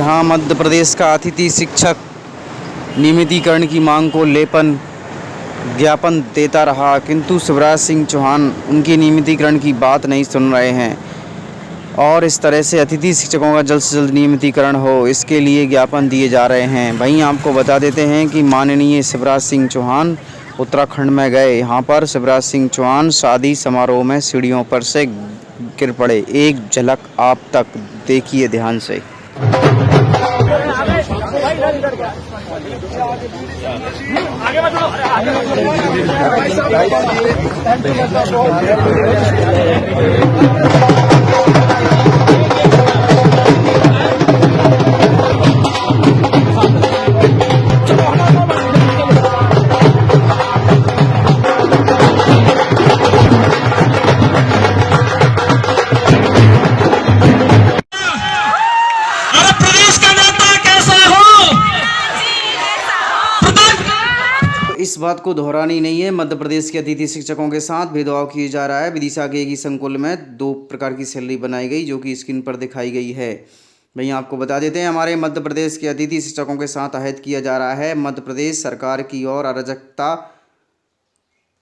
यहाँ मध्य प्रदेश का अतिथि शिक्षक नियमितीकरण की मांग को लेकर ज्ञापन देता रहा, किंतु शिवराज सिंह चौहान उनके नियमितीकरण की बात नहीं सुन रहे हैं और इस तरह से अतिथि शिक्षकों का जल्द से जल्द नियमितीकरण हो, इसके लिए ज्ञापन दिए जा रहे हैं। वहीं आपको बता देते हैं कि माननीय शिवराज सिंह चौहान उत्तराखंड में गए। यहाँ पर शिवराज सिंह चौहान शादी समारोह में सीढ़ियों पर से गिर पड़े। एक झलक आप तक देखिए ध्यान से। इस बात को दोहरानी नहीं है। मध्य प्रदेश के अतिथि शिक्षकों के साथ भेदभाव किया जा रहा है। विदिशा के एक संकुल में 2 प्रकार की सैलरी बनाई गई, जो कि स्क्रीन पर दिखाई गई है। वहीं आपको बता देते हैं, हमारे मध्य प्रदेश के अतिथि शिक्षकों के साथ अहद किया जा रहा है। मध्य प्रदेश सरकार की ओर अराजकता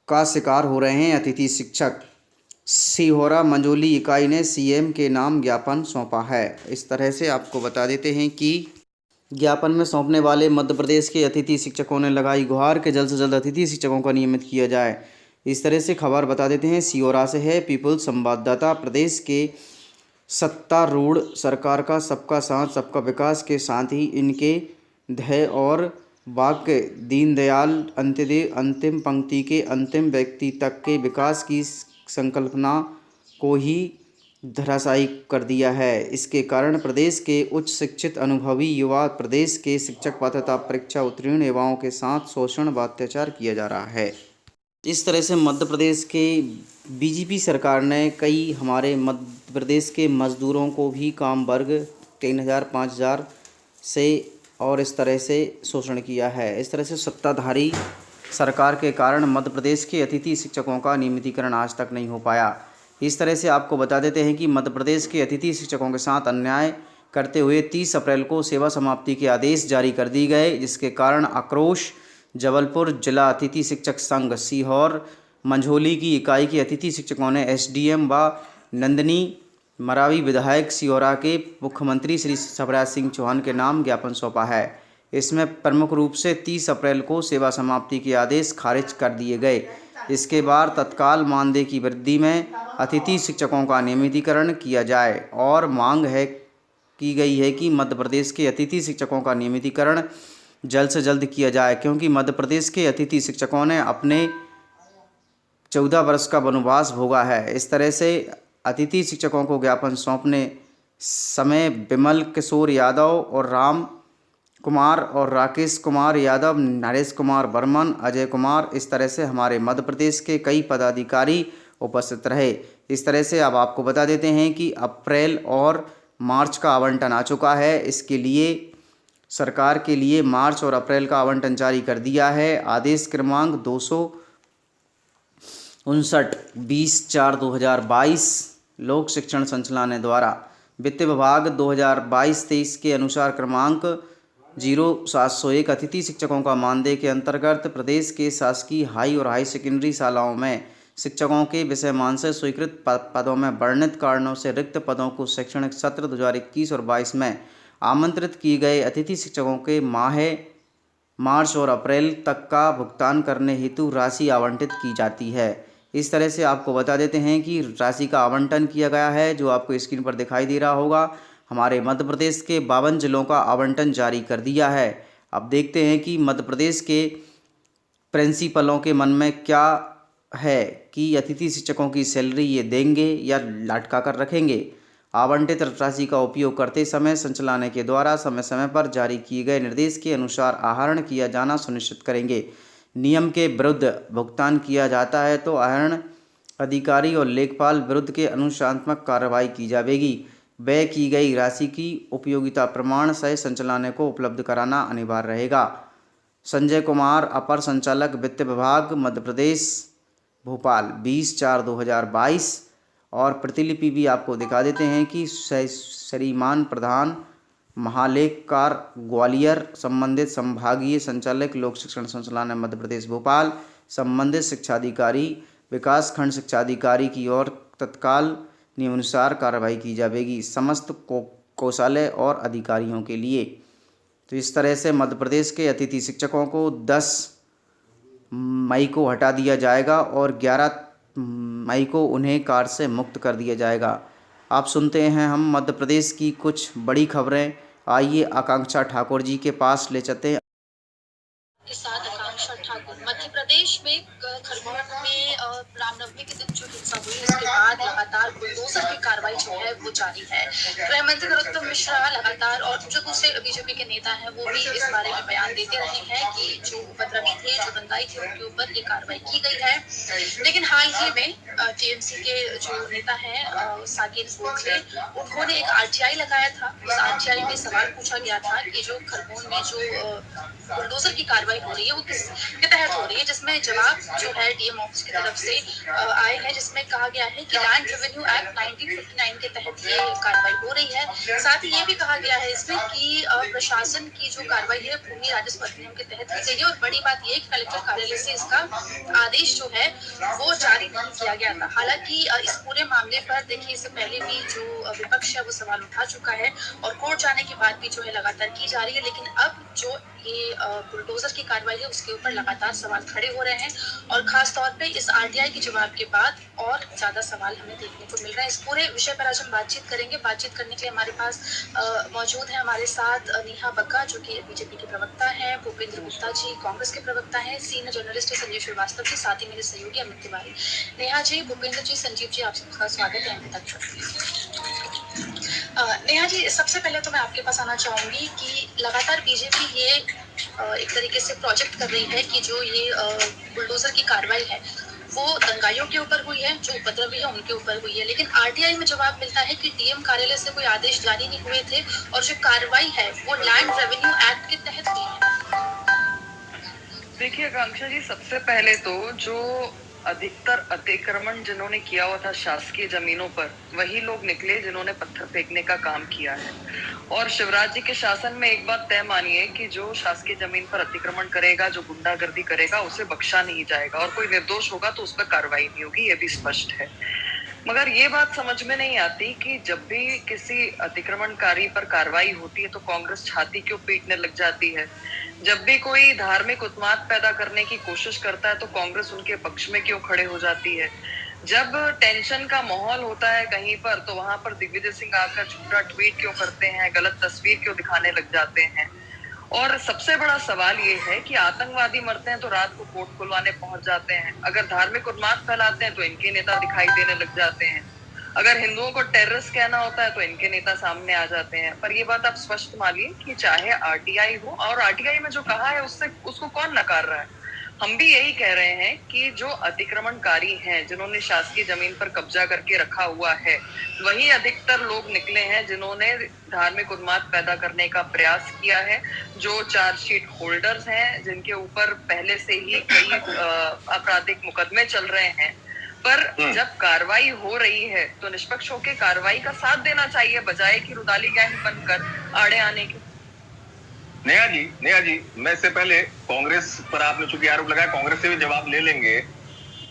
का शिकार हो रहे हैं अतिथि शिक्षक। सिहोरा मंझौली इकाई ने सीएम के नाम ज्ञापन सौंपा है। इस तरह से आपको बता देते हैं कि ज्ञापन में सौंपने वाले मध्य प्रदेश के अतिथि शिक्षकों ने लगाई गुहार कि जल्द से जल्द अतिथि शिक्षकों का नियमित किया जाए। इस तरह से खबर बता देते हैं, सिहोरा से है पीपुल्स संवाददाता। प्रदेश के सत्तारूढ़ सरकार का सबका साथ सबका विकास के साथ ही इनके ध्येय और वाक्य दीनदयाल अंत्योदय अंतिम पंक्ति के अंतिम व्यक्ति तक के विकास की संकल्पना को ही धराशायी कर दिया है। इसके कारण प्रदेश के उच्च शिक्षित अनुभवी युवा प्रदेश के शिक्षक पात्रता परीक्षा उत्तीर्ण युवाओं के साथ शोषण व अत्याचार किया जा रहा है। इस तरह से मध्य प्रदेश के बीजेपी सरकार ने कई हमारे मध्य प्रदेश के मजदूरों को भी काम वर्ग 3000 5000 से और इस तरह से शोषण किया है। इस तरह से सत्ताधारी सरकार के कारण मध्य प्रदेश के अतिथि शिक्षकों का नियमितीकरण आज तक नहीं हो पाया। इस तरह से आपको बता देते हैं कि मध्य प्रदेश के अतिथि शिक्षकों के साथ अन्याय करते हुए 30 अप्रैल को सेवा समाप्ति के आदेश जारी कर दिए गए, जिसके कारण आक्रोश जबलपुर जिला अतिथि शिक्षक संघ सीहोर मंझौली की इकाई के अतिथि शिक्षकों ने एसडीएम व नंदिनी मरावी विधायक सिहोरा के मुख्यमंत्री श्री शिवराज सिंह चौहान के नाम ज्ञापन सौंपा है। इसमें प्रमुख रूप से 30 अप्रैल को सेवा समाप्ति के आदेश खारिज कर दिए गए। इसके बाद तत्काल मानदेय की वृद्धि में अतिथि शिक्षकों का नियमितीकरण किया जाए और मांग की गई है कि मध्य प्रदेश के अतिथि शिक्षकों का नियमितीकरण जल्द से जल्द किया जाए, क्योंकि मध्य प्रदेश के अतिथि शिक्षकों ने अपने 14 वर्ष का वनवास भोगा है। इस तरह से अतिथि शिक्षकों को ज्ञापन सौंपने समय विमल किशोर यादव और राम कुमार और राकेश कुमार यादव, नरेश कुमार बर्मन, अजय कुमार, इस तरह से हमारे मध्य प्रदेश के कई पदाधिकारी उपस्थित रहे। इस तरह से अब आपको बता देते हैं कि अप्रैल और मार्च का आवंटन आ चुका है। इसके लिए सरकार के लिए मार्च और अप्रैल का आवंटन जारी कर दिया है। आदेश क्रमांक 259 20/4/2022 लोक शिक्षण संचालनालय द्वारा वित्त विभाग 2022-23 के अनुसार क्रमांक 0701 अतिथि शिक्षकों का मानदेय के अंतर्गत प्रदेश के शासकीय हाई और हाई सेकेंडरी शालाओं में शिक्षकों के विषयमान से स्वीकृत पदों में वर्णित कारणों से रिक्त पदों को शैक्षणिक सत्र 2021 और 22 में आमंत्रित किए गए अतिथि शिक्षकों के माह मार्च और अप्रैल तक का भुगतान करने हेतु राशि आवंटित की जाती है। इस तरह से आपको बता देते हैं कि राशि का आवंटन किया गया है, जो आपको स्क्रीन पर दिखाई दे रहा होगा। हमारे मध्य प्रदेश के 52 जिलों का आवंटन जारी कर दिया है। अब देखते हैं कि मध्य प्रदेश के प्रिंसिपलों के मन में क्या है कि अतिथि शिक्षकों की सैलरी ये देंगे या लटका कर रखेंगे। आवंटित राशि का उपयोग करते समय संचालनालय के द्वारा समय समय पर जारी किए गए निर्देश के अनुसार आहरण किया जाना सुनिश्चित करेंगे। नियम के विरुद्ध भुगतान किया जाता है तो आहरण अधिकारी और लेखपाल विरुद्ध के अनुशासनात्मक कार्रवाई की जाएगी। व्यय की गई राशि की उपयोगिता प्रमाण सह संचालनालय को उपलब्ध कराना अनिवार्य रहेगा। संजय कुमार, अपर संचालक वित्त विभाग, मध्य प्रदेश, भोपाल 20/4/2022। और प्रतिलिपि भी आपको दिखा देते हैं कि श्रीमान प्रधान महालेखाकार ग्वालियर, संबंधित संभागीय संचालक लोक शिक्षण संचालनालय मध्य प्रदेश भोपाल, संबंधित शिक्षाधिकारी, विकास खंड शिक्षाधिकारी की ओर तत्काल नियमानुसार कार्रवाई की जाएगी समस्त कौशल्य और अधिकारियों के लिए। तो इस तरह से मध्य प्रदेश के अतिथि शिक्षकों को 10 मई को हटा दिया जाएगा और 11 मई को उन्हें कार्य से मुक्त कर दिया जाएगा। आप सुनते हैं हम मध्य प्रदेश की कुछ बड़ी खबरें। आइए आकांक्षा ठाकुर जी के पास ले चलते हैं। के साथ आकांक्षा ठाकुर। मध्य प्रदेश में खरगोन में रामनवमी के दिन जो हिंसा हुई उसके बाद लगातार बुलडोजर की कार्रवाई जो है वो जारी है। गृह मंत्री नरोत्तम मिश्रा लगातार और जो दूसरे बीजेपी के नेता हैं वो भी इस बारे में बयान देते रहे हैं कि जो उपद्रवी थे, जो दंगाई थे, उनके ऊपर ये कार्रवाई की गई है। लेकिन हाल ही में टीएमसी के जो नेता हैं साकेत गोखले, उन्होंने एक आरटीआई लगाया था। उस आरटीआई में सवाल पूछा गया था कि जो खरगोन में जो बुलडोजर की कार्रवाई हो रही है वो किस के तहत हो रही है, जिसमें जवाब जो है डीएम ऑफिस की तरफ से आए हैं, जिसमें कहा गया है कि लैंड रेवेन्यू एक्ट 1959 के तहत ये कार्रवाई हो रही है। साथ ही ये भी कहा गया है इसमें कि प्रशासन की जो कार्रवाई है भूमि राजस्व अधिनियम के तहत की गई है। और बड़ी बात यह कि कलेक्टर कार्यालय से इसका आदेश जो है वो जारी नहीं किया गया था। हालांकि इस पूरे मामले पर देखिए इससे पहले भी जो विपक्ष है वो सवाल उठा चुका है और कोर्ट जाने की बात भी जो है लगातार की जा रही है। लेकिन अब जो ये बुलडोजर की कार्रवाई है उसके ऊपर लगातार सवाल खड़े हो रहे हैं और खास तौर पे इस आरटीआई के जवाब के बाद और ज्यादा सवाल हमें देखने को मिल रहे हैं। इस पूरे विषय पर आज हम बातचीत करेंगे। बातचीत करने के लिए हमारे पास मौजूद है हमारे साथ नेहा बग्गा जो कि बीजेपी के प्रवक्ता है, भूपेंद्र गुप्ता जी कांग्रेस के प्रवक्ता है, सीनियर जर्नलिस्ट है संजीव श्रीवास्तव जी, साथ ही मेरे सहयोगी अमित तिवारी। नेहा जी, भूपेंद्र जी, संजीव जी, आप सबका स्वागत है अमित तक। नेहा जी, सबसे पहले तो मैं आपके पास आना चाहूंगी कि लगातार बीजेपी ये एक तरीके से प्रोजेक्ट कर रही है कि जो ये बुलडोजर की कार्रवाई है वो दंगाइयों के ऊपर हुई है, जो उपद्रवी है उनके ऊपर हुई है। लेकिन आरटीआई में जवाब मिलता है कि डीएम कार्यालय से कोई आदेश जारी नहीं हुए थे और जो कार्रवाई है वो लैंड रेवेन्यू एक्ट के तहत हुई है। देखिए आकांक्षा जी, सबसे पहले तो जो अधिकतर अतिक्रमण जिन्होंने किया हुआ था शासकीय जमीनों पर, वही लोग निकले जिन्होंने पत्थर फेंकने का काम किया है। और शिवराज जी के शासन में एक बात तय मानिए कि जो शासकीय जमीन पर अतिक्रमण करेगा, जो गुंडागर्दी करेगा, उसे बख्शा नहीं जाएगा और कोई निर्दोष होगा तो उस पर कार्रवाई नहीं होगी, ये भी स्पष्ट है। मगर ये बात समझ में नहीं आती कि जब भी किसी अतिक्रमणकारी पर कार्रवाई होती है तो कांग्रेस छाती क्यों पीटने लग जाती है। जब भी कोई धार्मिक उत्माद पैदा करने की कोशिश करता है तो कांग्रेस उनके पक्ष में क्यों खड़े हो जाती है। जब टेंशन का माहौल होता है कहीं पर तो वहां पर दिग्विजय सिंह आकर झूठा ट्वीट क्यों करते हैं, गलत तस्वीर क्यों दिखाने लग जाते हैं। और सबसे बड़ा सवाल ये है कि आतंकवादी मरते हैं तो रात को कोर्ट खुलवाने पहुंच जाते हैं, अगर धार्मिक उन्माद फैलाते हैं तो इनके नेता दिखाई देने लग जाते हैं, अगर हिंदुओं को टेररिस्ट कहना होता है तो इनके नेता सामने आ जाते हैं। पर ये बात आप स्पष्ट मानिए कि चाहे आरटीआई हो, और आरटीआई में जो कहा है उससे उसको कौन नकार रहा है। हम भी यही कह रहे हैं कि जो अतिक्रमणकारी हैं, जिन्होंने शासकीय जमीन पर कब्जा करके रखा हुआ है, वही अधिकतर लोग निकले हैं जिन्होंने धार्मिक उन्माद पैदा करने का प्रयास किया है। जो चार्जशीट होल्डर्स हैं, जिनके ऊपर पहले से ही कई आपराधिक मुकदमे चल रहे हैं, पर जब कार्रवाई हो रही है तो निष्पक्ष होकर कार्रवाई का साथ देना चाहिए, बजाय कि रुदाली गैंग बनकर आड़े आने के। नेहा जी, मैं इससे पहले कांग्रेस पर आपने चूंकि आरोप लगाया, कांग्रेस से भी जवाब ले लेंगे।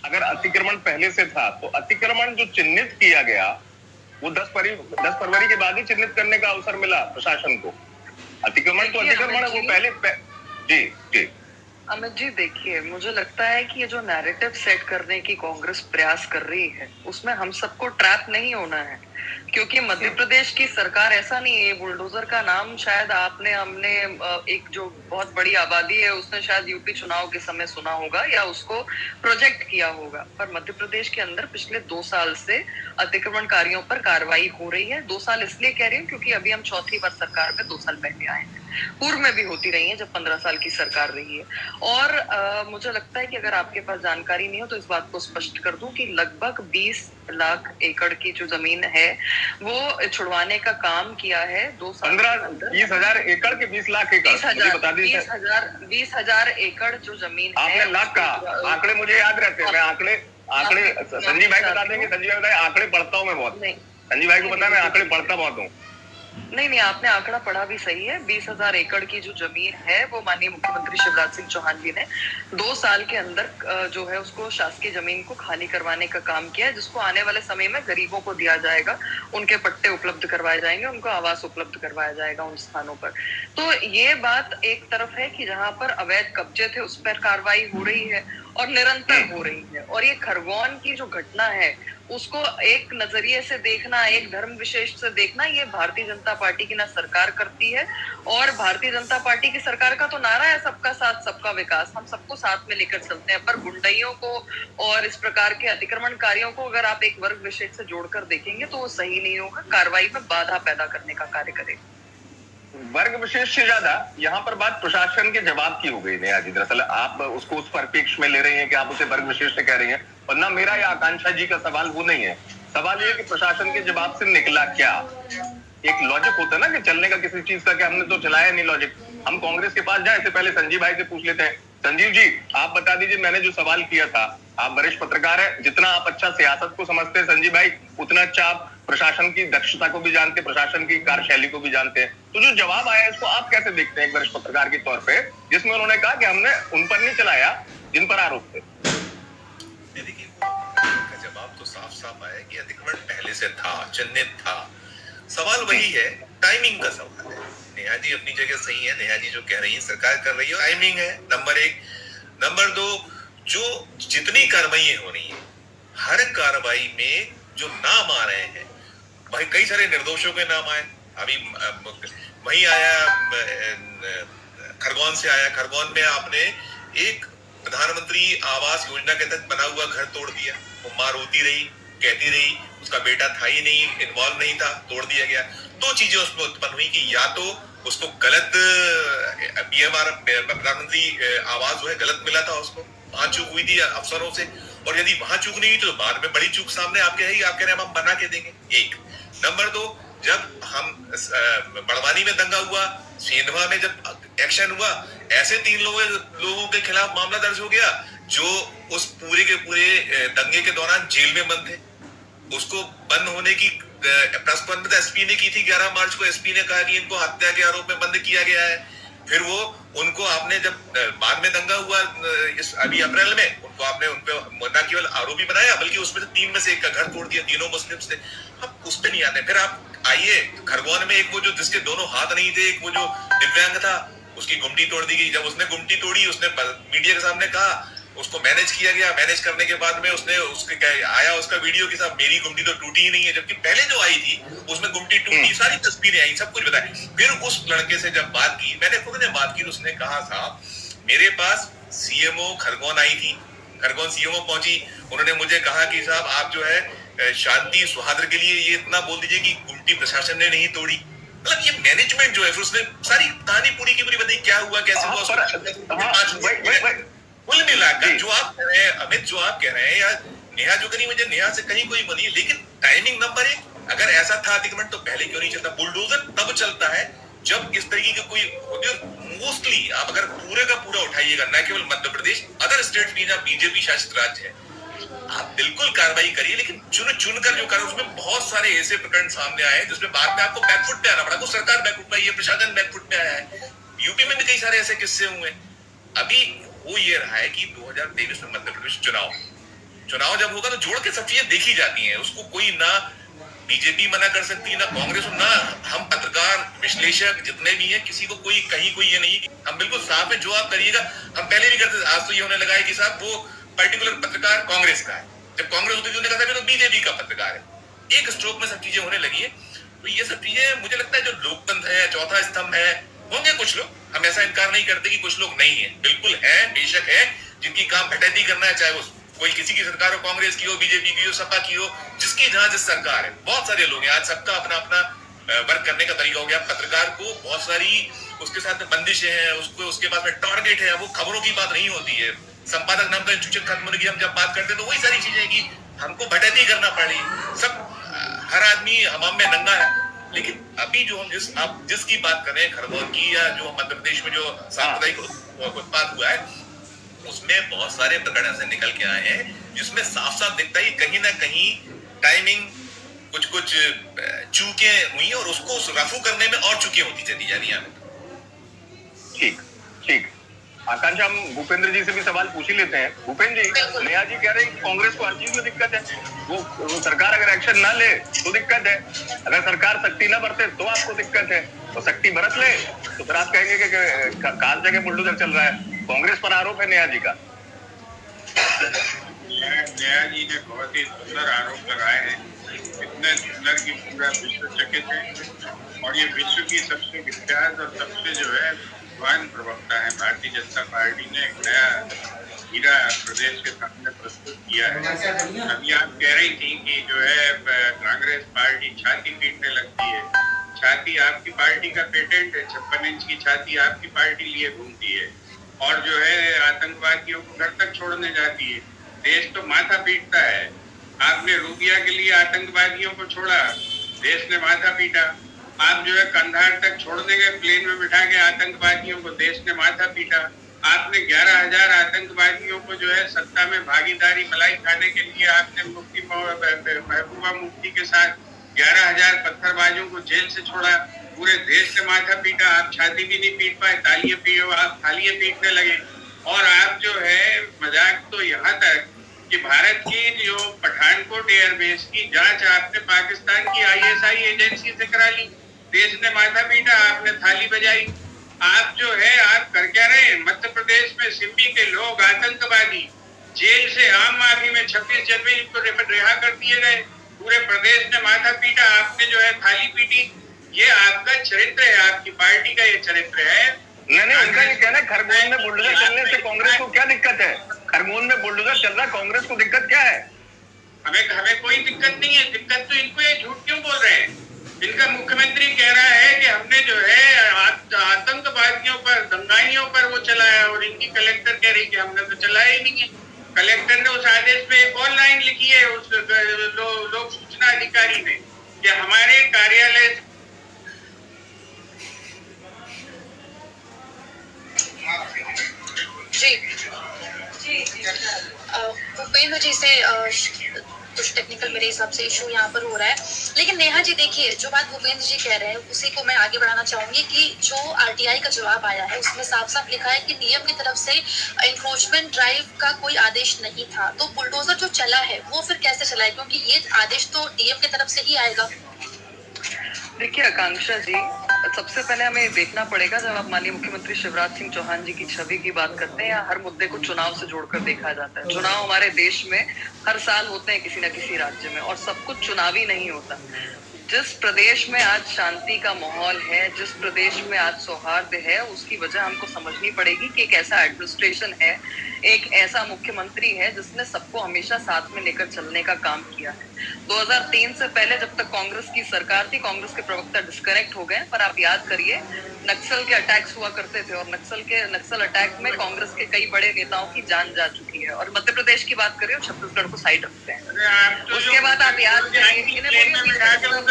अगर अतिक्रमण पहले से था तो अतिक्रमण जो चिन्हित किया गया वो 10 फरवरी के बाद ही चिन्हित करने का अवसर मिला प्रशासन को। अतिक्रमण तो अतिक्रमण है, वो पहले जी अमित जी, देखिए, मुझे लगता है कि ये जो नैरेटिव सेट करने की कांग्रेस प्रयास कर रही है उसमें हम सबको ट्रैप नहीं होना है, क्योंकि मध्य प्रदेश की सरकार ऐसा नहीं है। बुलडोजर का नाम शायद हमने एक जो बहुत बड़ी आबादी है उसने शायद यूपी चुनाव के समय सुना होगा या उसको प्रोजेक्ट किया होगा, पर मध्य प्रदेश के अंदर पिछले 2 साल से अतिक्रमणकारियों पर कार्रवाई हो रही है। 2 साल इसलिए कह रही हूँ क्योंकि अभी हम चौथी बार सरकार में 2 साल पहले आए हैं, पूर्व में भी होती रही है जब 15 साल की सरकार रही है। और मुझे लगता है कि अगर आपके पास जानकारी नहीं हो तो इस बात को स्पष्ट कर दूं कि लगभग 20 लाख एकड़ की जो जमीन है वो छुड़वाने का काम किया है 2 साल। 20,000 एकड़ के 20 लाख एकड़, 20,000 एकड़ जो जमीन है। आपने लाख का आंकड़े मुझे याद रहते हैं, मैं आंकड़े संजीव भाई बता देंगे। संजीव भाई आंकड़े पढ़ता हूँ मैं बहुत, संजीव भाई को पता है मैं आंकड़े पढ़ता बहुत हूँ। नहीं, आपने आंकड़ा पढ़ा भी सही है। 20,000 एकड़ की जो जमीन है वो माननीय मुख्यमंत्री शिवराज सिंह चौहान जी ने 2 साल के अंदर जो है उसको शासकीय जमीन को खाली करवाने का काम किया है, जिसको आने वाले समय में गरीबों को दिया जाएगा, उनके पट्टे उपलब्ध करवाए जाएंगे, उनको आवास उपलब्ध करवाया जाएगा उन स्थानों पर। तो ये बात एक तरफ है कि जहां पर अवैध कब्जे थे उस पर कार्रवाई हो रही है और निरंतर हो रही है, और ये खरगोन की जो घटना है उसको एक नजरिए से देखना, एक धर्म विशेष से देखना, ये भारतीय जनता पार्टी की ना सरकार करती है। और भारतीय जनता पार्टी की सरकार का तो नारा है सबका साथ सबका विकास, हम सबको साथ में लेकर चलते हैं, पर गुंडाइयों को और इस प्रकार के अतिक्रमणकारियों को अगर आप एक वर्ग विशेष से जोड़कर देखेंगे तो वो सही नहीं होगा, कार्रवाई में बाधा पैदा करने का कार्य करेगा। वर्ग विशेष से ज्यादा यहाँ पर बात प्रशासन के जवाब की हो गई नेहा जी। दरअसल आप उसको उस परिप्रेक्ष्य में ले रही हैं कि आप उसे वर्ग विशेष से कह रही हैं, और ना मेरा या आकांक्षा जी का सवाल वो नहीं है। सवाल ये है कि प्रशासन के जवाब से निकला क्या। एक लॉजिक होता है ना कि चलने का किसी चीज का, कि हमने तो चलाया नहीं लॉजिक। हम कांग्रेस के पास जाए इससे पहले संजीव भाई से पूछ लेते हैं। संजीव जी, आप बता दीजिए, मैंने जो सवाल किया था, आप वरिष्ठ पत्रकार हैं, जितना आप अच्छा सियासत को समझते हैं संजीव भाई, उतना अच्छा आप प्रशासन की दक्षता को भी जानते हैं, प्रशासन की कार्यशैली को भी जानते हैं। तो जो जवाब आया इसको आप कैसे देखते हैं एक वरिष्ठ पत्रकार के तौर पे, जिसमें उन्होंने कहा कि हमने उन पर नहीं चलाया जिन पर आरोप थे। देखिए, का जवाब तो साफ साफ आया कि अतिक्रमण पहले से था, चिन्हित था। सवाल वही है, टाइमिंग का सवाल है। नेहा जी अपनी जगह सही है, नेहा जी जो कह रही है सरकार कर रही है, टाइमिंग है नंबर 1। नंबर 2, जो जितनी कार्रवाई हो रही है, हर कार्रवाई में जो नाम आ रहे हैं, भाई कई सारे निर्दोषों के नाम आए। अभी वही आया, खरगोन से आया। खरगोन में आपने एक प्रधानमंत्री आवास योजना के तहत बना हुआ घर तोड़ दिया। वो माँ रोती रही, कहती रही उसका बेटा था ही नहीं, इन्वॉल्व नहीं था, तोड़ दिया गया। 2 चीजें उसमें उत्पन्न हुई कि या तो उसको गलत पीएमआर प्रधानमंत्री आवास जो है गलत मिला था, उसको वहां चूक हुई थी अफसरों से, और यदि वहां चूक नहीं हुई तो बाद में बड़ी चूक सामने आप कह रहे हैं हम बना के देंगे। एक नंबर 2, जब हम बड़वानी में दंगा हुआ, सेंधवा में जब एक्शन हुआ, ऐसे 3 लोगों के खिलाफ मामला दर्ज हो गया जो उस पूरे के पूरे दंगे के दौरान जेल में बंद थे। उसको बंद होने की प्रेस कॉन्फ्रेंस एसपी ने की थी। 11 मार्च को एसपी ने कहा कि इनको हत्या के आरोप में बंद किया गया है। फिर वो उनको आपने जब बाद में दंगा हुआ इस अभी अप्रैल में, उनको आपने उनपे न केवल आरोपी बनाया बल्कि उसमें से 3 में से 1 का घर तोड़ दिया, तीनों मुस्लिम थे। अब उस पे नहीं आते। फिर आप आइए खरगोन में, एक वो जो जिसके दोनों हाथ नहीं थे, एक वो जो दिव्यांग था, उसकी गुमटी तोड़ दी गई। जब उसने गुमटी तोड़ी, उसने मीडिया के सामने कहा, उसको मैनेज किया गया। मैनेज करने के बाद में उसने उसके आया उसका वीडियो के साथ, मेरी गुमटी तो टूटी ही नहीं है, जबकि पहले जो आई थी उसमें गुमटी टूटी, सारी तस्वीरें आई, सब कुछ बताया। फिर उस लड़के से जब बात की, मैंने खुद ने बात की, उसने कहा था मेरे पास सीएमओ खरगोन आई थी, खरगोन सीएमओ पहुंची, उन्होंने मुझे कहा कि साहब आप जो है शांति सौहार्द के लिए ये इतना बोल दीजिए कि गुमटी प्रशासन ने नहीं तोड़ी। मतलब ये मैनेजमेंट जो है, फिर उसने सारी कहानी पूरी की पूरी बताई, क्या हुआ, कैसे हुआ। कुल मिलाकर जो आप कह रहे हैं अमित, जो आप कह रहे हैं, या नेहा जो करी, मुझे नेहा से कहीं कोई बनी, लेकिन टाइमिंग नंबर 1, अगर ऐसा था अतिक्रमण तो पहले क्यों नहीं चलता। बुलडोजर तब चलता है जब इस तरीके के कोई, मोस्टली आप अगर पूरे का पूरा उठाइएगा, न केवल मध्य प्रदेश, अदर स्टेट भी जहाँ बीजेपी शासित राज्य है, आप बिल्कुल कार्रवाई करिए, लेकिन चुन कर जो कर, उसमें बहुत सारे ऐसे प्रकरण सामने आए जिसमें बाद में आपको बैकफुट पे आना पड़ा। तो सरकार बैकफुट पे, ये प्रशासन बैकफुट पे आया है। यूपी में भी कई सारे ऐसे किस्से हुए। अभी वो ये रहा है कि 2023 में मध्य प्रदेश चुनाव जब होगा तो जोड़ के सब चीजें देखी जाती हैं। उसको कोई ना बीजेपी मना कर सकती है, ना कांग्रेस, ना हम पत्रकार विश्लेषक जितने भी हैं, किसी को कोई कहीं कोई ये नहीं। हम बिल्कुल साफ है, जो आप करिएगा। हम पहले भी करते थे, आज तो ये होने लगा है कि साहब वो पर्टिकुलर पत्रकार कांग्रेस का है, जब कांग्रेस होती थी उन्होंने कहा था तो बीजेपी का पत्रकार है। एक स्ट्रोक में सब चीजें होने लगी है। तो ये सब चीजें मुझे लगता है जो लोकतंत्र है, चौथा स्तंभ है, होंगे कुछ लोग, हम ऐसा इनकार नहीं करते कि कुछ लोग नहीं है, बिल्कुल है, बेशक है, जिनकी काम फटैती करना है, चाहे वो कोई किसी की सरकार हो, कांग्रेस की हो, बीजेपी की हो, सपा की हो, जिसकी जहां जिस सरकार है। बहुत सारे लोग हैं, आज सबका अपना अपना वर्क करने का तरीका हो गया। पत्रकार को बहुत सारी उसके साथ बंदिशें हैं, उसको उसके पास में टारगेट है। वो खबरों की बात नहीं होती है, संपादक नाम का इंस्टीट्यूशन खत्म होने की हम जब बात करते हैं तो वही सारी चीजें कि हमको भटैती करना पड़ी। सब हर आदमी हमाम में नंगा है। लेकिन अभी जो हम जिसकी बात कर रहे हैं, खरगोन की, या जो मध्य प्रदेश में जो सांप्रदायिक उत्पाद हुआ है, उसमें बहुत सारे प्रकरण ऐसे निकल के आए हैं जिसमें साफ साफ दिखता है कहीं ना कहीं टाइमिंग कुछ कुछ चूकें हुई और उसको रफू करने में और चूकें होती चली जा रही हैं। ठीक ठीक, आकांक्षा, हम भूपेंद्र जी से भी सवाल पूछ ही लेते हैं। भूपेंद्र जी, नेहा जी कह रहे हैं कि कांग्रेस को हर चीज में दिक्कत है, वो सरकार अगर एक्शन ना ले तो दिक्कत है, अगर सरकार सख्ती ना बरते तो आपको दिक्कत है, तो सख्ती बरत ले तो फिर आप कहेंगे कि काल जगह बुलडोजर चल रहा है। कांग्रेस पर आरोप है नेहा जी का। नेहा जी ने बहुत ही सुंदर आरोप लगाए हैं, इतने सुंदर की पूरा विश्व चकित है, और ये विश्व की सबसे विख्यात और सबसे जो है विद्वान प्रवक्ता है। भारतीय जनता पार्टी ने एक नया हीरा प्रदेश के सामने प्रस्तुत किया है। अभी आप कह रही थी कि जो है कांग्रेस पार्टी छाती पीटने लगती है। छाती आपकी पार्टी का पेटेंट है, 56 इंच की छाती आपकी पार्टी लिए घूमती है, और जो है आतंकवादियों को घर तक छोड़ने जाती है। देश तो माथा पीटता है। आपने रूबिया के लिए आतंकवादियों को छोड़ा, देश ने माथा पीटा। आप जो है कंधार तक छोड़ने गए प्लेन में बिठा के आतंकवादियों को, देश ने माथा पीटा। आपने 11,000 आतंकवादियों को जो है सत्ता में भागीदारी मलाई खाने के लिए आपने महबूबा मुफ्ती के साथ 11,000 पत्थरबाजों को जेल से छोड़ा। पूरे देश ने माथा पीटा, आप छाती भी नहीं पीट पाए, तालियां पीटो, आप थालियां पीटने लगे। और आप जो है मजाक तो यहाँ तक कि भारत की जो पठानकोट एयरबेस की जांच आपने पाकिस्तान की ISI एजेंसी से करा ली, देश ने माथा पीटा, आपने थाली बजाई। आप जो है आप कर क्या रहे हैं? मध्य प्रदेश में सिम्बी के लोग आतंकवादी जेल से आम माफी में 26 जनवरी को रिहा कर दिए गए, पूरे प्रदेश ने माथा पीटा, आपने जो है थाली पीटी। ये आपका चरित्र है, आपकी पार्टी का ये चरित्र है। नहीं, उनका ये कहना है खरगोन में बुलडोजर चलने से कांग्रेस को क्या दिक्कत है? खरगोन में बुलडोजर चल रहा है, कांग्रेस को दिक्कत क्या है? हमें कोई दिक्कत नहीं है। दिक्कत तो इनको, ये झूठ क्यों बोल रहे हैं? इनका मुख्यमंत्री कह रहा है कि हमने जो है आतंकवादियों पर, दंगाइयों पर वो चलाया, और इनकी कलेक्टर कह रही कि हमने तो चलाया ही नहीं है। कलेक्टर ने उस आदेश में एक और लाइन लिखी है उस लोक सूचना अधिकारी ने कि हमारे कार्यालय भूपेंद्र जी से कुछ टेक्निकल मेरे हिसाब से इशू यहाँ पर हो रहा है। लेकिन नेहा जी देखिए, जो बात भूपेंद्र जी कह रहे हैं उसी को मैं आगे बढ़ाना चाहूंगी कि जो RTI का जवाब आया है उसमें साफ साफ लिखा है कि डीएम की तरफ से एनक्रोचमेंट ड्राइव का कोई आदेश नहीं था। तो बुलडोजर जो चला है वो फिर कैसे चला है, क्योंकि ये आदेश तो डीएम की तरफ से ही आएगा। देखिए आकांक्षा जी, सबसे पहले हमें देखना पड़ेगा, जब आप माननीय मुख्यमंत्री शिवराज सिंह चौहान जी की छवि की बात करते हैं या हर मुद्दे को चुनाव से जोड़कर देखा जाता है। चुनाव हमारे देश में हर साल होते हैं किसी न किसी राज्य में, और सब कुछ चुनावी नहीं होता। जिस प्रदेश में आज शांति का माहौल है, जिस प्रदेश में आज सौहार्द है, उसकी वजह हमको समझनी पड़ेगी कि एक ऐसा एडमिनिस्ट्रेशन है, एक ऐसा मुख्यमंत्री है जिसने सबको हमेशा साथ में लेकर चलने का काम किया है। 2003 से पहले जब तक कांग्रेस की सरकार थी, कांग्रेस के प्रवक्ता डिस्कनेक्ट हो गए, पर आप याद करिए नक्सल के अटैक्स हुआ करते थे, और नक्सल अटैक में कांग्रेस के कई बड़े नेताओं की जान जा चुकी है। और मध्य प्रदेश की बात करें और छत्तीसगढ़ को साइड रखते हैं। उसके बाद आप याद करिए,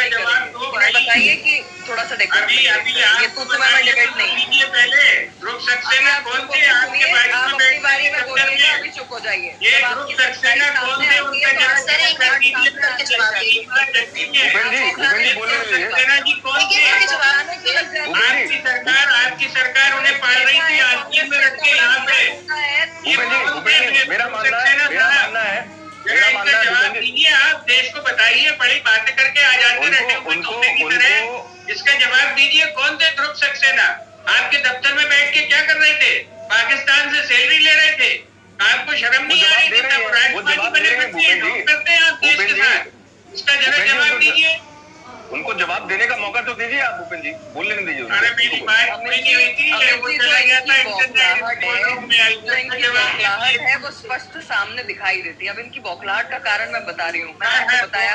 बताइए कि थोड़ा सा डेकोरेट, ये तो तुम्हें मैं डिबेट नहीं है। पहले ग्रुप सक्सेना कौन थे आपके बारे में? आप अपनी बारी में बोलिए, अभी चुप हो जाइए। ये ग्रुप सक्सेना कौन थे? उनका जवाब दीजिए। सक्सेना जी कौन थे? आपकी सरकार उन्हें पाल रही थी, आजकल में रख के यहाँ पे। मेरा मानना है जवाब दीजिए, आप देश को बताइए, बड़ी बातें करके आ जाते रहते हैं। इसका जवाब दीजिए, कौन थे ध्रुव सक्सेना? आपके दफ्तर में बैठ के क्या कर रहे थे? पाकिस्तान से सैलरी ले रहे थे? आपको शर्म नहीं आ रही थी? तब राष्ट्रवादी बने फिरते हैं, ढोंग करते हैं आप देश के साथ। इसका जरा जवाब दीजिए। उनको जवाब देने का मौका तो दीजिए आप भूपेंद्र जी, बोलने नहीं दीजिए। अरे मेरी बात नहीं हुई थी, वो चला गया था बौखलाहट है, वो स्पष्ट सामने दिखाई देती है। अब इनकी बौखलाहट का कारण मैं बता रही हूँ। मैंने आपको बताया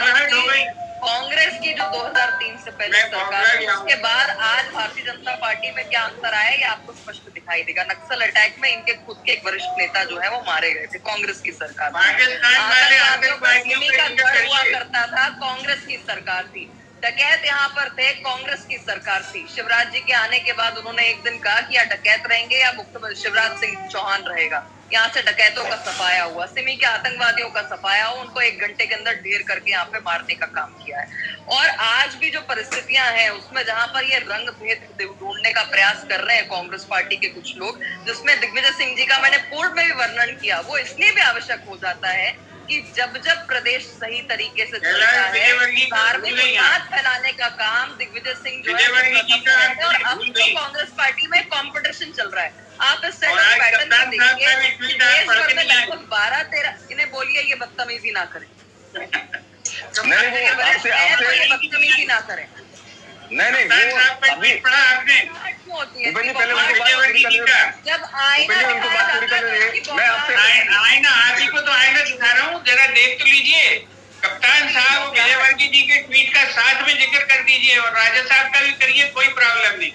कांग्रेस की जो 2003 से पहले सरकार थी, उसके बाद आज भारतीय जनता पार्टी में क्या अंतर आया ये आपको स्पष्ट दिखाई देगा। नक्सल अटैक में इनके खुद के एक वरिष्ठ नेता जो है वो मारे गए थे, कांग्रेस की सरकार हुआ करता था, कांग्रेस की सरकार थी। डकैत यहाँ पर थे, कांग्रेस की सरकार थी। शिवराज जी के आने के बाद उन्होंने एक दिन कहा कि या डकैत रहेंगे या मुख्यमंत्री शिवराज सिंह चौहान रहेगा, यहाँ से डकैतों का सफाया हुआ, सिमी के आतंकवादियों का सफाया हुआ, उनको 1 घंटे के अंदर ढेर करके यहाँ पे मारने का काम किया है। और आज भी जो परिस्थितियां हैं उसमें जहां पर ये रंग भेद ढूंढने का प्रयास कर रहे हैं कांग्रेस पार्टी के कुछ लोग, जिसमें दिग्विजय सिंह जी का मैंने पूर्व में भी वर्णन किया, वो इसलिए भी आवश्यक हो जाता है कि जब जब प्रदेश सही तरीके से चलता है, धार्मिक उन्माद फैलाने का काम दिग्विजय सिंह जो है, और अब तो कांग्रेस पार्टी में कंपटीशन चल रहा है। आप इस पैटर्न को देखिए, देश भर में लगभग 12-13, इन्हें बोलिए ये बदतमीजी ना करें, बदतमीजी ना करें। नहीं अभी क्यों होती है? जब आईना आप ही को तो आईना दिखा रहा हूँ, जरा देख तो लीजिए। कप्तान साहब विजयवर्गीय जी के ट्वीट का साथ में जिक्र कर दीजिए और राजा साहब का भी करिए, कोई प्रॉब्लम नहीं,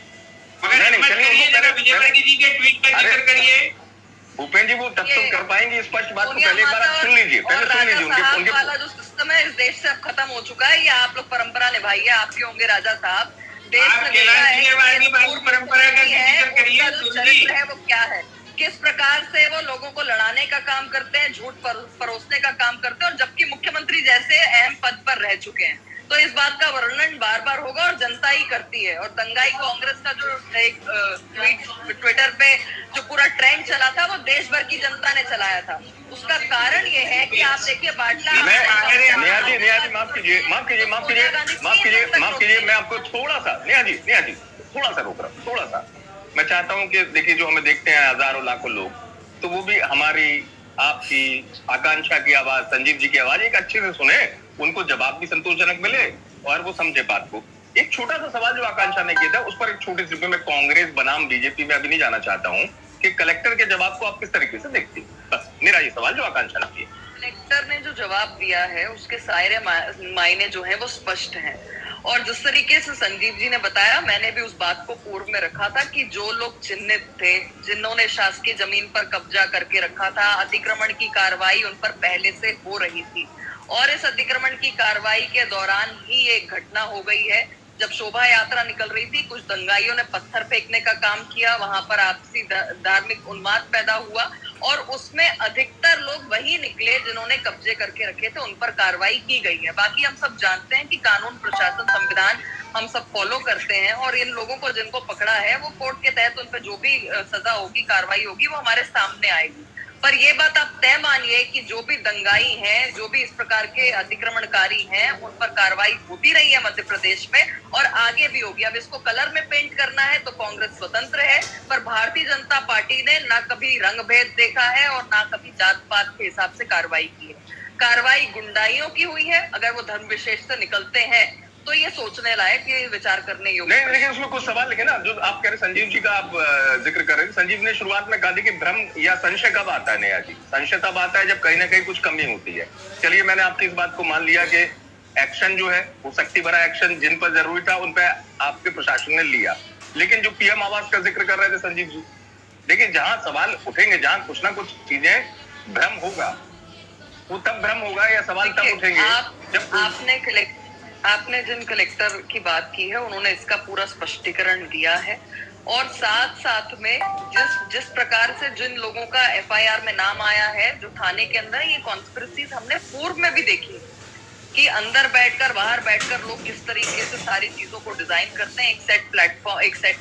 मगर हिम्मत करिए जरा विजयवर्गीय जी के ट्वीट का जिक्र करिए। भूपेंद्र जी वो तब तुम कर पाएंगे स्पष्ट बात को, पहले एक बार आप सुन लीजिए, पहले सुन लीजिए। उनके वाला जो सिस्टम है इस देश से अब खत्म हो चुका है, ये आप लोग परंपरा निभाइए, आपके होंगे राजा साहब। देश में परंपरा का जिक्र करिए, जो चरित्र है वो क्या है, किस प्रकार से वो लोगों को लड़ाने का काम करते हैं, झूठ परोसने का काम करते हैं, और जबकि मुख्यमंत्री जैसे अहम पद पर रह चुके हैं। तो इस बात का वर्णन बार बार होगा और जनता ही करती है। और दंगाई कांग्रेस का जो एक ट्विटर पे जो पूरा ट्रेंड चला था, वो देश भर की जनता ने चलाया था। उसका कारण ये है कि आप देखिए बाटला, नेहा जी माफ कीजिए, मैं आपको थोड़ा सा नेहा जी थोड़ा सा रोक रहा हूँ, थोड़ा सा। मैं चाहता हूँ कि देखिए जो हमें देखते हैं हजारों लाखों लोग, तो वो भी हमारी आपकी आकांक्षा की आवाज, संजीव जी की आवाज एक अच्छे से सुने, उनको जवाब भी संतोषजनक मिले और वो समझे बात को। एक छोटा सा सवाल जो आकांक्षा ने किया था, उस पर एक छोटी सी, मैं कांग्रेस बनाम बीजेपी में अभी नहीं जाना चाहता हूँ, कि कलेक्टर के जवाब को आप किस तरीके से देखती हैं? बस मेरा ये सवाल जो आकांक्षा ने किया। कलेक्टर ने जो जवाब दिया है उसके सारे मायने जो है वो स्पष्ट हैं। और जिस तरीके से संजीव जी ने बताया, मैंने भी उस बात को पूर्व में रखा था कि जो लोग चिन्हित थे, जिन्होंने शासकीय जमीन पर कब्जा करके रखा था, अतिक्रमण की कार्रवाई उन पर पहले से हो रही थी, और इस अतिक्रमण की कार्रवाई के दौरान ही एक घटना हो गई है। जब शोभा यात्रा निकल रही थी, कुछ दंगाइयों ने पत्थर फेंकने का काम किया, वहां पर आपसी धार्मिक उन्माद पैदा हुआ, और उसमें अधिकतर लोग वही निकले जिन्होंने कब्जे करके रखे थे, उन पर कार्रवाई की गई है। बाकी हम सब जानते हैं कि कानून, प्रशासन, संविधान हम सब फॉलो करते हैं, और इन लोगों को जिनको पकड़ा है वो कोर्ट के तहत उन पर जो भी सजा होगी, कार्रवाई होगी, वो हमारे सामने आएगी। पर ये बात आप तय मानिए कि जो भी दंगाई हैं, जो भी इस प्रकार के अतिक्रमणकारी हैं, उन पर कार्रवाई होती रही है मध्य प्रदेश में, और आगे भी होगी। अब इसको कलर में पेंट करना है तो कांग्रेस स्वतंत्र है, पर भारतीय जनता पार्टी ने ना कभी रंग भेद देखा है और ना कभी जात पात के हिसाब से कार्रवाई की है। कार्रवाई गुंडाइयों की हुई है, अगर वो धर्म विशेष से निकलते हैं तो ये सोचने लायक, ये विचार करने योग्य। नहीं, लेकिन उसमें कुछ सवाल लिखे ना, जो आप कह रहे, संजीव जी का आप जिक्र कर रहे थे। संजीव ने शुरुआत में कहा था कि भ्रम या संशय कब आता है नेहा जी? संशय तब आता है जब कहीं ना कहीं कुछ कमी होती है। चलिए, मैंने आपकी इस बात को मान लिया कि एक्शन जो है वो शक्ति भरा एक्शन जिन पर जरूरी था उन पर आपके प्रशासन ने लिया, लेकिन जो पीएम आवास का जिक्र कर रहे थे संजीव जी, देखिए जहां सवाल उठेंगे, जहां कुछ ना कुछ चीजें भ्रम होगा, वो तब भ्रम होगा या सवाल तब उठेंगे जब आपने जिन कलेक्टर की बात की है उन्होंने इसका पूरा स्पष्टीकरण दिया है, और साथ साथ में जिस प्रकार से जिन लोगों का एफआईआर में नाम आया है, जो थाने के अंदर, ये कॉन्स्पिरेसीज हमने पूर्व में भी देखी कि अंदर बैठकर, बाहर बैठकर लोग किस तरीके से सारी चीजों को डिजाइन करते हैं। एक सेट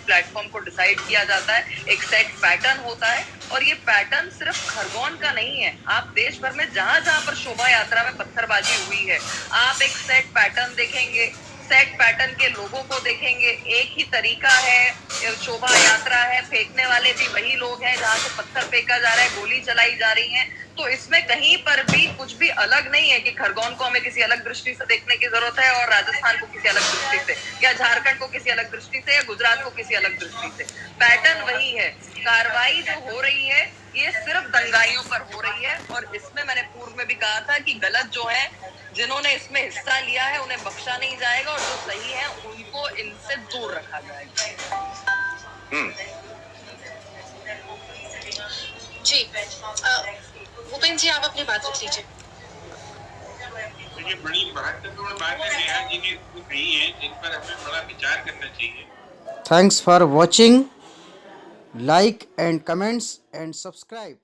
प्लेटफॉर्म को डिसाइड किया जाता है, एक सेट पैटर्न होता है, और ये पैटर्न सिर्फ खरगोन का नहीं है। आप देश भर में जहां जहां पर शोभा यात्रा में पत्थरबाजी हुई है, आप एक सेट पैटर्न देखेंगे, सेट पैटर्न के लोगों को देखेंगे, एक ही तरीका है, शोभा यात्रा है, फेंकने वाले भी वही लोग हैं, जहां से पत्थर फेंका जा रहा है, गोली चलाई जा रही है। तो इसमें कहीं पर भी कुछ भी अलग नहीं है कि खरगोन को हमें किसी अलग दृष्टि से देखने की जरूरत है, और राजस्थान को किसी अलग दृष्टि से, या झारखंड को किसी अलग दृष्टि से, या गुजरात को किसी अलग दृष्टि से। पैटर्न वही है। कार्रवाई जो हो रही है ये सिर्फ दंगाइयों पर हो रही है, और इसमें मैंने पूर्व में भी कहा था कि गलत जो है, जिन्होंने इसमें हिस्सा लिया है उन्हें बख्शा नहीं जाएगा, और जो सही है उनको इनसे दूर रखा जाएगा। जी भूपेंद्र जी, आप अपनी बात रख लीजिए। ये बड़ी महत्वपूर्ण बातें नेहा जी ने कही है, जिन पर हमें बड़ा विचार करना चाहिए। Thanks for watching. Like and comments and subscribe.